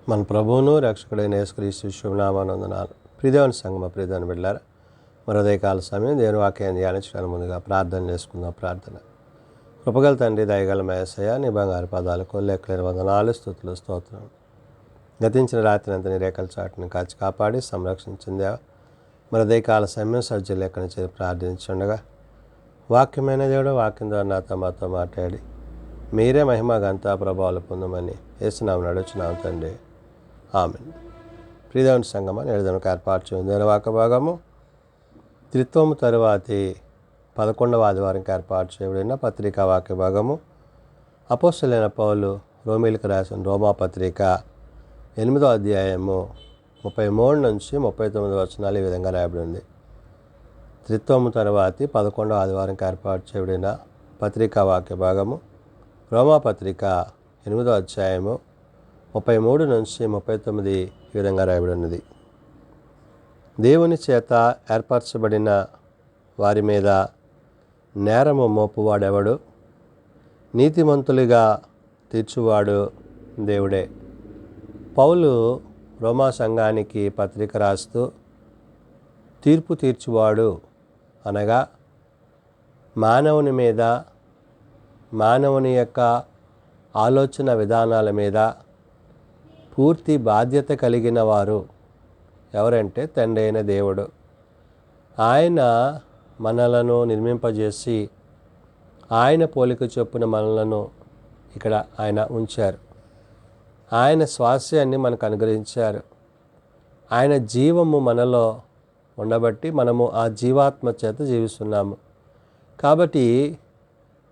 మన ప్రభువును రక్షకుడైన యేసుక్రీస్తు శుభనామానందనాలు. ప్రియదేవుని సంగమ ప్రియదేవుని బిడ్డలారా, మరో ఉదయకాల సమయం దేవుని వాక్యాన్ని ధ్యానించడానికి ముందుగా ప్రార్థన చేసుకుందాం. ప్రార్థన. కృపగల తండ్రి, దయగల యేసయ్య, నీ బంగారు పాదాలకు లెక్కలేని వందనాలు, స్తుతులు, స్తోత్రం. గతించిన రాత్రి అంతా నీ రేఖల చాటును కాచి కాపాడి సంరక్షించింది. మరో ఉదయకాల సమయం సజ్జలు లెక్కన చేసి ప్రార్థించుండగా, వాక్యమైన దేవుడు వాక్యం ద్వారా నాతో మాతో మాట్లాడి మీరే మహిమ ఘనత ప్రభావాలు పొందమని యేసునామమున అడుగుచున్నాం తండ్రి. ఆమేన్. ప్రియదేవుని సంగమ నేడుదనకు ఏర్పాటు చేయడం వాక్య భాగము త్రిత్వము తరువాతి 11వ ఆదివారంకి ఏర్పాటు చేయబడిన పత్రికా వాక్య భాగము అపోస్తలుడైన పౌలు రోమీయులకు రాసిన రోమా పత్రిక 8వ అధ్యాయము 33 నుంచి 39 వచనాలు ఈ విధంగా రాయబడింది. త్రిత్వము తరువాతి 11వ ఆదివారంకి ఏర్పాటు చేయబడిన పత్రికా వాక్య భాగము రోమా పత్రిక 8వ అధ్యాయము 33 నుంచి 39 ఈ విధంగా రాయబడినది. దేవుని చేత ఏర్పరచబడిన వారి మీద నేరము మోపువాడెవడు? నీతిమంతులుగా తీర్చువాడు దేవుడే. పౌలు రోమా సంఘానికి పత్రిక రాస్తూ తీర్పు తీర్చువాడు అనగా మానవుని మీద, మానవుని యొక్క ఆలోచన విధానాల మీద పూర్తి బాధ్యత కలిగిన వారు ఎవరంటే తండ్రి అయిన దేవుడు. ఆయన మనలను నిర్మింపజేసి ఆయన పోలిక చొప్పున మనలను ఇక్కడ ఆయన ఉంచారు. ఆయన స్వాస్యాన్ని మనకు అనుగ్రహించారు. ఆయన జీవము మనలో ఉండబట్టి మనము ఆ జీవాత్మ చేత జీవిస్తున్నాము. కాబట్టి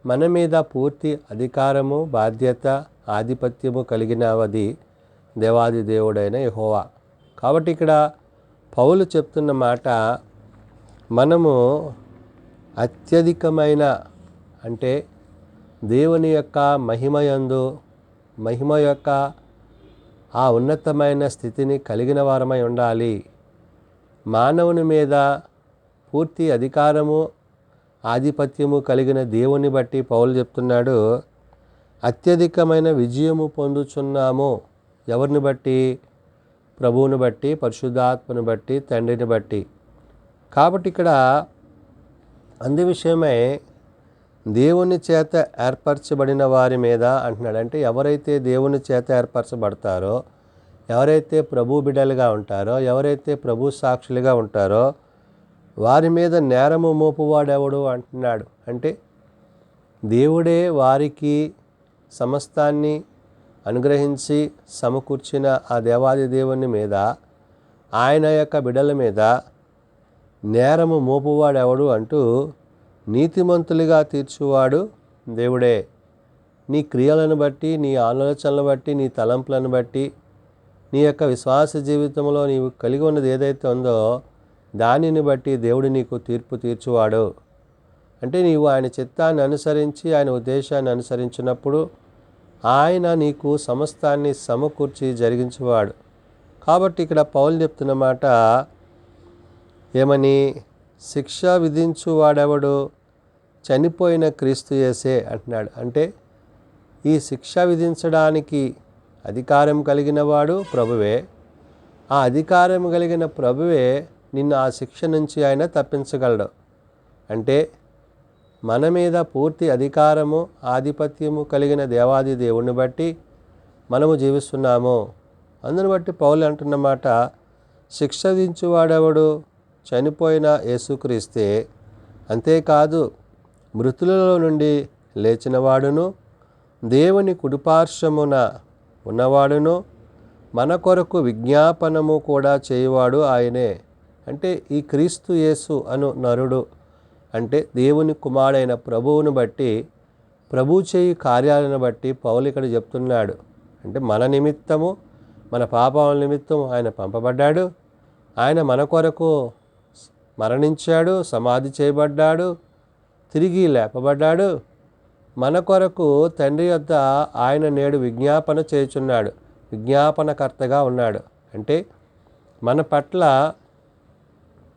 మన మీద పూర్తి అధికారము, బాధ్యత, ఆధిపత్యము కలిగినవది దేవాది దేవుడైన యెహోవా. కాబట్టి ఇక్కడ పౌలు చెప్తున్న మాట, మనము అత్యధికమైన అంటే దేవుని యొక్క మహిమ యొక్క ఆ ఉన్నతమైన స్థితిని కలిగిన వారమై ఉండాలి. మానవుని మీద పూర్తి అధికారము, ఆధిపత్యము కలిగిన దేవుని బట్టి పౌలు చెప్తున్నాడు, అత్యధికమైన విజయము పొందుచున్నాము. ఎవరిని బట్టి? ప్రభువుని బట్టి, పరిశుద్ధాత్మను బట్టి, తండ్రిని బట్టి. కాబట్టి ఇక్కడ అందు విషయమై దేవుని చేత ఏర్పరచబడిన వారి మీద అంటున్నాడు. అంటే ఎవరైతే దేవుని చేత ఏర్పరచబడతారో, ఎవరైతే ప్రభు బిడ్డలుగా ఉంటారో, ఎవరైతే ప్రభు సాక్షులుగా ఉంటారో వారి మీద నేరము మోపువాడెవడు అంటున్నాడు. అంటే దేవుడే వారికి సమస్తాన్ని అనుగ్రహించి సమకూర్చిన ఆ దేవాది దేవుని మీద, ఆయన యొక్క బిడ్డల మీద నేరము మోపువాడెవడు అంటూ నీతిమంతులుగా తీర్చువాడు దేవుడే. నీ క్రియలను బట్టి, నీ ఆలోచనలను బట్టి, నీ తలంపులను బట్టి, నీ యొక్క విశ్వాస జీవితంలో నీవు కలిగి ఉన్నది ఏదైతే ఉందో దానిని బట్టి దేవుడు నీకు తీర్పు తీర్చువాడు. అంటే నీవు ఆయన చిత్తాన్ని అనుసరించి, ఆయన ఉద్దేశాన్ని అనుసరించినప్పుడు ఆయన నీకు సమస్తాన్ని సమకూర్చి జరిగించేవాడు. కాబట్టి ఇక్కడ పౌలు చెప్తున్న మాట ఏమని? శిక్ష విధించువాడెవడు? చనిపోయిన క్రీస్తు యేసే అంటున్నాడు. అంటే ఈ శిక్ష విధించడానికి అధికారం కలిగిన వాడు ప్రభువే. ఆ అధికారం కలిగిన ప్రభువే నిన్ను ఆ శిక్ష నుంచి ఆయన తప్పించగలడు. అంటే మన మీద పూర్తి అధికారము, ఆధిపత్యము కలిగిన దేవాది దేవుణ్ణి బట్టి మనము జీవిస్తున్నాము. అందుని బట్టి పౌలు అంటున్నమాట, శిక్ష విధించువాడెవడు? చనిపోయిన యేసుక్రీస్తే. అంతేకాదు, మృతులలో నుండి లేచినవాడును, దేవుని కుడిపార్శ్వమున ఉన్నవాడును, మన కొరకు విజ్ఞాపనము కూడా చేయువాడు ఆయనే. అంటే ఈ క్రీస్తు యేసు అను నరుడు అంటే దేవుని కుమారుడైన ప్రభువును బట్టి, ప్రభు చేయి కార్యాలను బట్టి పౌలు ఇక్కడ చెప్తున్నాడు. అంటే మన నిమిత్తము, మన పాపాల నిమిత్తం ఆయన పంపబడ్డాడు. ఆయన మన కొరకు మరణించాడు, సమాధి చేయబడ్డాడు, తిరిగి లేపబడ్డాడు. మన కొరకు తండ్రి యొద్ద ఆయన నేడు విజ్ఞాపన చేయుచున్నాడు, విజ్ఞాపనకర్తగా ఉన్నాడు. అంటే మన పట్ల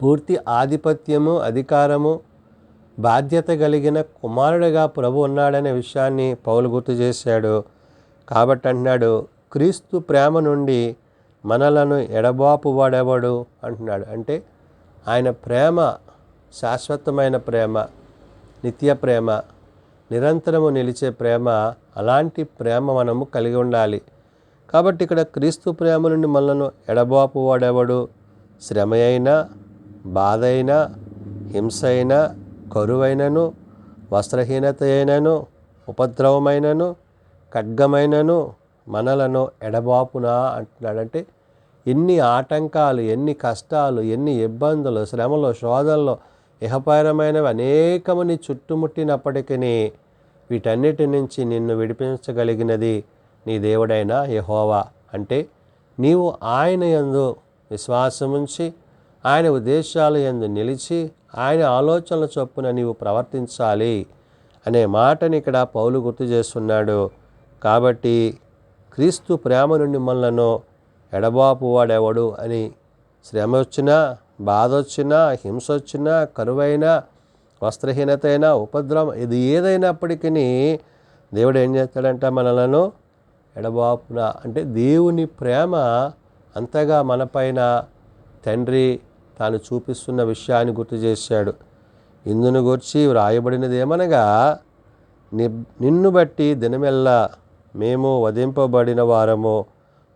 పూర్తి ఆధిపత్యము, అధికారము, బాధ్యత కలిగిన కుమారుడిగా ప్రభు ఉన్నాడనే విషయాన్ని పౌలు గుర్తు చేశాడు. కాబట్టి అంటున్నాడు, క్రీస్తు ప్రేమ నుండి మనలను ఎడబాపువాడెవడు అంటున్నాడు. అంటే ఆయన ప్రేమ శాశ్వతమైన ప్రేమ, నిత్య ప్రేమ, నిరంతరము నిలిచే ప్రేమ. అలాంటి ప్రేమ మనము కలిగి ఉండాలి. కాబట్టి ఇక్కడ క్రీస్తు ప్రేమ నుండి మనలను ఎడబాపువాడెవడు? శ్రమ అయినా, బాధ అయినా, హింస అయినా, కరువైనను, వస్త్రహీనత అయినను, ఉపద్రవమైనను, ఖడ్గమైనను మనలను ఎడబాపునా అంటున్నాడంటే ఎన్ని ఆటంకాలు, ఎన్ని కష్టాలు, ఎన్ని ఇబ్బందులు, శ్రమలు, శోధనలు, ఇహపరమైనవి అనేకముని చుట్టుముట్టినప్పటికీ వీటన్నిటి నుంచి నిన్ను విడిపించగలిగినది నీ దేవుడైన యెహోవా. అంటే నీవు ఆయన యందు విశ్వాసముంచి, ఆయన ఉద్దేశాల యందు నిలిచి, ఆయన ఆలోచనల చొప్పున నీవు ప్రవర్తించాలి అనే మాటని ఇక్కడ పౌలు గుర్తు చేస్తున్నాడు. కాబట్టి క్రీస్తు ప్రేమ నుండి మనలను ఎడబాపువాడెవడు అని శ్రమ వచ్చినా, బాధ వచ్చినా, హింస వచ్చినా, కరువైనా, వస్త్రహీనత అయినా, ఉపద్రవం, ఇది ఏదైనప్పటికీ దేవుడు ఏం చేస్తాడంట? మనలను ఎడబాపున. అంటే దేవుని ప్రేమ అంతగా మనపైన తండ్రి తాను చూపిస్తున్న విషయాన్ని గుర్తు చేశాడు. ఇందును గూర్చి వ్రాయబడినది ఏమనగా, నిన్ను బట్టి దినమెల్లా మేము వధింపబడిన వారము,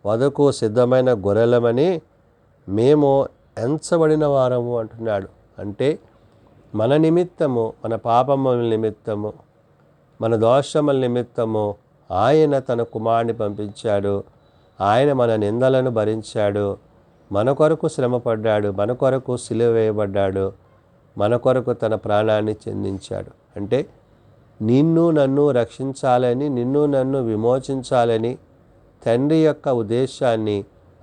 వధకు సిద్ధమైన గొర్రెలమని మేము ఎంచబడిన వారము అంటున్నాడు. అంటే మన నిమిత్తము, మన పాపముల నిమిత్తము, మన దోషముల నిమిత్తము ఆయన తన కుమారుని పంపించాడు. ఆయన మన నిందలను భరించాడు, మన కొరకు శ్రమపడ్డాడు, మన కొరకు సిలువ వేయబడ్డాడు, మన కొరకు తన ప్రాణాన్ని చెందించాడు. అంటే నిన్ను నన్ను రక్షించాలని, నిన్ను నన్ను విమోచించాలని తండ్రి యొక్క ఉద్దేశాన్ని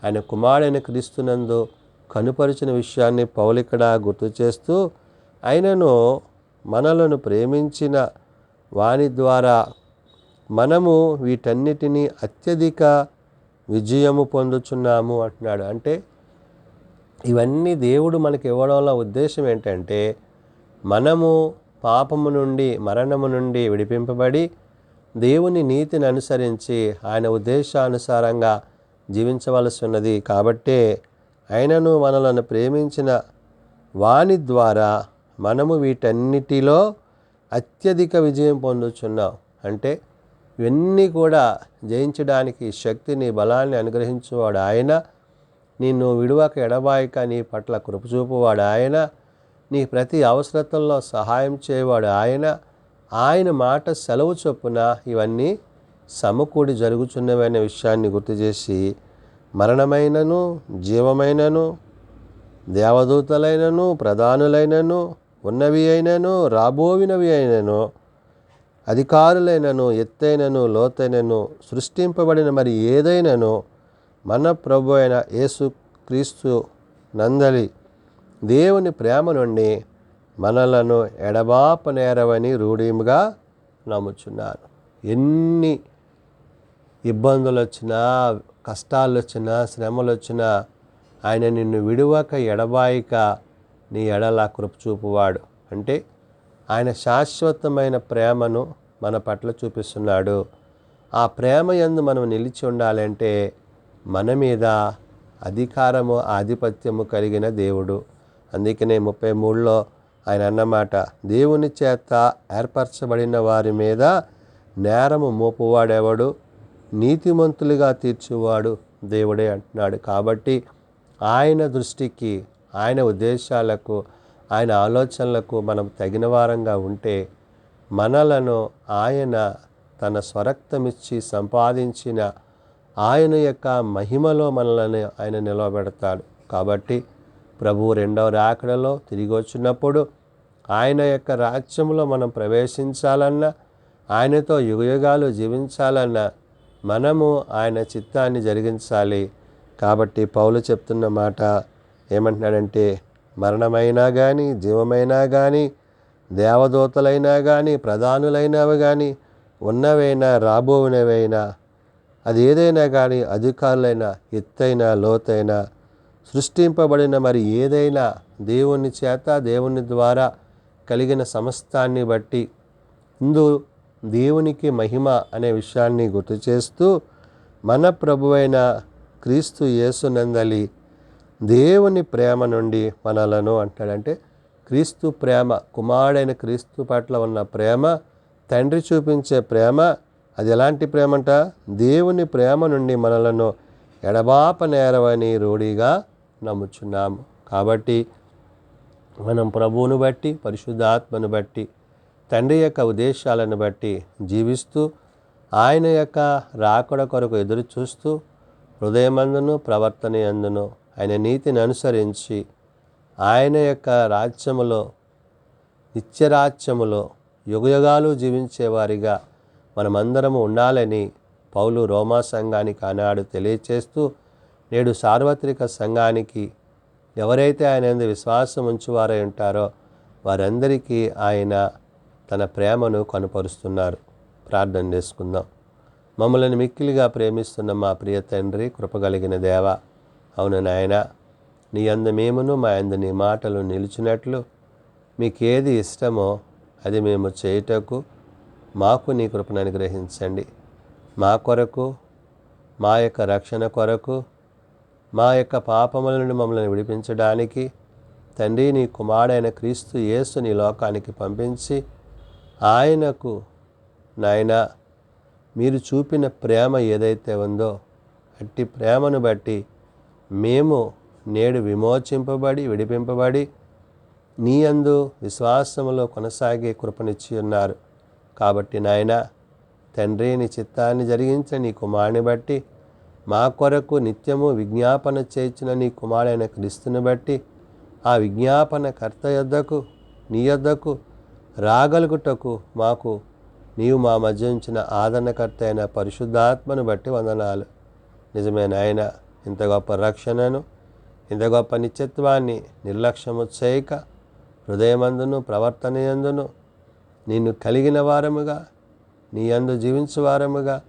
ఆయన కుమారుడైన క్రీస్తునందు కనుపరిచిన విషయాన్ని పౌలు ఇక్కడ గుర్తు చేస్తూ, ఆయనను మనలను ప్రేమించిన వాని ద్వారా మనము వీటన్నిటినీ అత్యధిక విజయము పొందుచున్నాము అంటున్నాడు. అంటే ఇవన్నీ దేవుడు మనకి ఇవ్వడంలో ఉద్దేశం ఏంటంటే, మనము పాపము నుండి, మరణము నుండి విడిపింపబడి దేవుని నీతిని అనుసరించి ఆయన ఉద్దేశానుసారంగా జీవించవలసి ఉన్నది. కాబట్టే ఆయనను మనలను ప్రేమించిన వాని ద్వారా మనము వీటన్నిటిలో అత్యధిక విజయం పొందుచున్నాం. అంటే ఇవన్నీ కూడా జయించడానికి శక్తిని, బలాన్ని అనుగ్రహించేవాడు ఆయన. నిన్ను విడువక ఎడబాయక నీ పట్ల కృపచూపువాడు ఆయన. నీ ప్రతి అవసరతల్లో సహాయం చేయవాడు ఆయన. ఆయన మాట సెలవు చొప్పున ఇవన్నీ సమకూడి జరుగుచున్నవనే విషయాన్ని గుర్తు చేసి, మరణమైనను, జీవమైనను, దేవదూతలైనను, ప్రధానులైనను, ఉన్నవి అయినను, రాబోవినవి అయినను, అధికారులైనను, ఎత్తైనను, లోతైనను, సృష్టింపబడిన మరి ఏదైనను మన ప్రభు అయిన యేసుక్రీస్తు నందలి దేవుని ప్రేమ నుండి మనలను ఎడబాపనేరవని రూఢిగా నమ్ముచున్నాను. ఎన్ని ఇబ్బందులు వచ్చినా, కష్టాలు వచ్చినా, శ్రమలు వచ్చినా ఆయన నిన్ను విడువక ఎడబాయిక నీ ఎడల కృప చూపువాడు. అంటే ఆయన శాశ్వతమైన ప్రేమను మన పట్ల చూపిస్తున్నాడు. ఆ ప్రేమ యందు మనం నిలిచి ఉండాలంటే మన మీద అధికారము, ఆధిపత్యము కలిగిన దేవుడు. అందుకనే 33లో ఆయన అన్నమాట, దేవుని చేత ఏర్పరచబడిన వారి మీద నేరము మోపువాడెవడు? నీతిమంతులుగా తీర్చువాడు దేవుడే అంటున్నాడు. కాబట్టి ఆయన దృష్టికి, ఆయన ఉద్దేశాలకు, ఆయన ఆలోచనలకు మనం తగిన వారంగా ఉంటే మనలను ఆయన తన స్వరక్తమిచ్చి సంపాదించిన ఆయన యొక్క మహిమలో మనల్ని ఆయన నిలవబెడతాడు. కాబట్టి ప్రభు రెండవ రాకడలో తిరిగి వచ్చినప్పుడు ఆయన యొక్క రాజ్యంలో మనం ప్రవేశించాలన్నా, ఆయనతో యుగయుగాలు జీవించాలన్నా మనము ఆయన చిత్తాన్ని జరిగించాలి. కాబట్టి పౌలు చెప్తున్న మాట ఏమంటున్నాడంటే, మరణమైనా కానీ, జీవమైనా కానీ, దేవదూతలైనా కానీ, ప్రధానులైనవి కానీ, ఉన్నవైనా రాబోవునవైనా, అది ఏదైనా కానీ, అధికారులైనా, ఎత్తైన లోతైన, సృష్టింపబడిన మరి ఏదైనా దేవుని చేత, దేవుని ద్వారా కలిగిన సమస్తాన్ని బట్టి ఇందు దేవునికి మహిమ అనే విషయాన్ని గుర్తు చేస్తూ, మన ప్రభువైన క్రీస్తు యేసునందలి దేవుని ప్రేమ నుండి మనలను అంటాడంటే క్రీస్తు ప్రేమ, కుమారుడైన క్రీస్తు పట్ల ఉన్న ప్రేమ, తండ్రి చూపించే ప్రేమ, అది ఎలాంటి ప్రేమంట? దేవుని ప్రేమ నుండి మనలను ఎడబాపనేరవని రూఢిగా నమ్ముచున్నాము. కాబట్టి మనం ప్రభువును బట్టి, పరిశుద్ధాత్మను బట్టి, తండ్రి యొక్క ఉద్దేశాలను బట్టి జీవిస్తూ ఆయన యొక్క రాకడ కొరకు ఎదురు చూస్తూ హృదయమందును ప్రవర్తన యందును ఆయన నీతిని అనుసరించి ఆయన యొక్క రాజ్యములో, నిత్యరాజ్యములో యుగయుగాలు జీవించేవారిగా మనమందరము ఉండాలని పౌలు రోమా సంఘానికి ఆనాడు తెలియచేస్తూ నేడు సార్వత్రిక సంఘానికి ఎవరైతే ఆయన యందు విశ్వాసం ఉంచువారై ఉంటారో వారందరికీ ఆయన తన ప్రేమను కనుపరుస్తున్నారు. ప్రార్థన చేసుకుందాం. మమ్మల్ని మిక్కిలిగా ప్రేమిస్తున్న మా ప్రియ తండ్రి, కృపగలిగిన దేవ, అవును నాయన, నీ యందు మేమును మా యందు నీ మాటలు నిలిచినట్లు మీకేది ఇష్టమో అది మేము చేయుటకు మాకు నీ కృపను అనుగ్రహించండి. మా కొరకు, మా యొక్క రక్షణ కొరకు, మా యొక్క పాపముల నుండి మమ్మల్ని విడిపించడానికి తండ్రి నీ కుమారుడైన క్రీస్తు యేసు నీ లోకానికి పంపించి ఆయనకు నాయన మీరు చూపిన ప్రేమ ఏదైతే ఉందో అట్టి ప్రేమను బట్టి మేము నేడు విమోచింపబడి, విడిపింపబడి నీ యందు విశ్వాసములో కొనసాగే కృపనిచ్చి ఉన్నారు. కాబట్టి నాయన తండ్రి నీ చిత్తాన్ని జరిగించిన నీ కుమారుని బట్టి, మా కొరకు నిత్యము విజ్ఞాపన చేయించిన నీ కుమారుడైన క్రీస్తుని బట్టి ఆ విజ్ఞాపన కర్త యొద్దకు, నీ యొద్దకు రాగలుగుటకు మాకు నీవు మా మధ్య ఉంచిన ఆదరణకర్త అయిన పరిశుద్ధాత్మను బట్టి వందనాలు. నిజమే నాయన, ఇంత గొప్ప రక్షణను, ఇంత గొప్ప నిత్యత్వాన్ని నిర్లక్ష్యము చేయక హృదయమందును ప్రవర్తన యందును నిన్ను కలిగిన వారముగా, నీ యందు జీవించే వారముగా,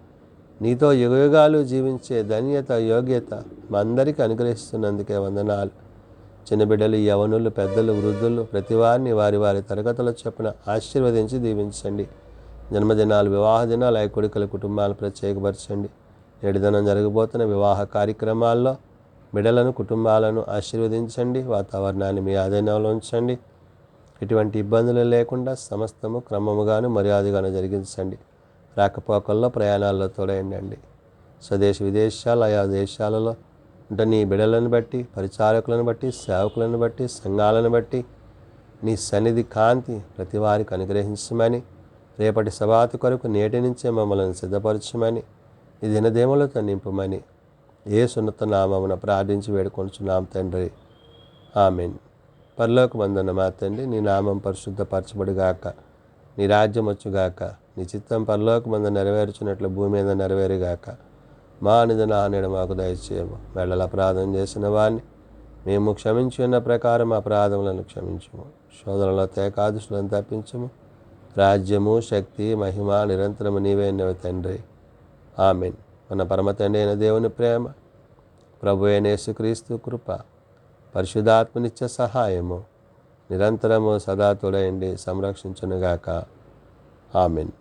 నీతో యుగయుగాలు జీవించే ధన్యత, యోగ్యత మా అందరికీ అనుగ్రహిస్తున్నందుకే వందనాలు. చిన్న బిడ్డలు, యవనులు, పెద్దలు, వృద్ధులు ప్రతివారిని వారి వారి తరగతుల చొప్పున ఆశీర్వదించి దీవించండి. జన్మదినాలు, వివాహ దినాలు, కొడుకుల కుటుంబాలు ప్రత్యేకపరచండి. నేటి దినం జరగబోతున్న వివాహ కార్యక్రమాల్లో బిడ్డలను, కుటుంబాలను ఆశీర్వదించండి. వాతావరణాన్ని మీ ఆధీనంలో ఉంచండి. ఎటువంటి ఇబ్బందులు లేకుండా సమస్తము క్రమముగాను మర్యాదగాను జరిగించండి. రాకపోకల్లో, ప్రయాణాల్లో తోడైండండి. స్వదేశ విదేశాలు, ఆయా దేశాలలో అంటే నీ బిడ్డలను బట్టి, పరిచారకులను బట్టి, సేవకులను బట్టి, సంఘాలను బట్టి నీ సన్నిధి కాంతి ప్రతి వారికి అనుగ్రహించమని, రేపటి సభాతి కొరకు నేటి నుంచే మమ్మల్ని సిద్ధపరచమని, ఈ దినదేములతో నింపమని యేసున్నత నామమున ప్రార్థించి వేడుకొంచున్నాం తండ్రి. ఆమేన్. పరలోకమందున్న మా తండ్రి, నీ నామం పరిశుద్ధపరచబడుగాక, నీ రాజ్యం వచ్చుగాక, నీ చిత్తం పరలోకమందు నెరవేర్చినట్లు భూమి మీద నెరవేరుగాక. మా అనుదిన ఆహారము మాకు దయచేయము. మెడల అపరాధం చేసిన వారిని మేము క్షమించి ఉన్న ప్రకారం అపరాధములను క్షమించము. శోధనలో తేకాదుషులను తప్పించము. రాజ్యము, శక్తి, మహిమ నిరంతరము నీవైనవి తండ్రి. ఆమేన్. మన పరమ తండ్రి అయిన దేవుని ప్రేమ, ప్రభు అయిన యేసుక్రీస్తు కృప, పరిశుద్ధాత్మనిత్య సహాయము నిరంతరము సదా తోడైండి సంరక్షించునుగాక. ఆమేన్.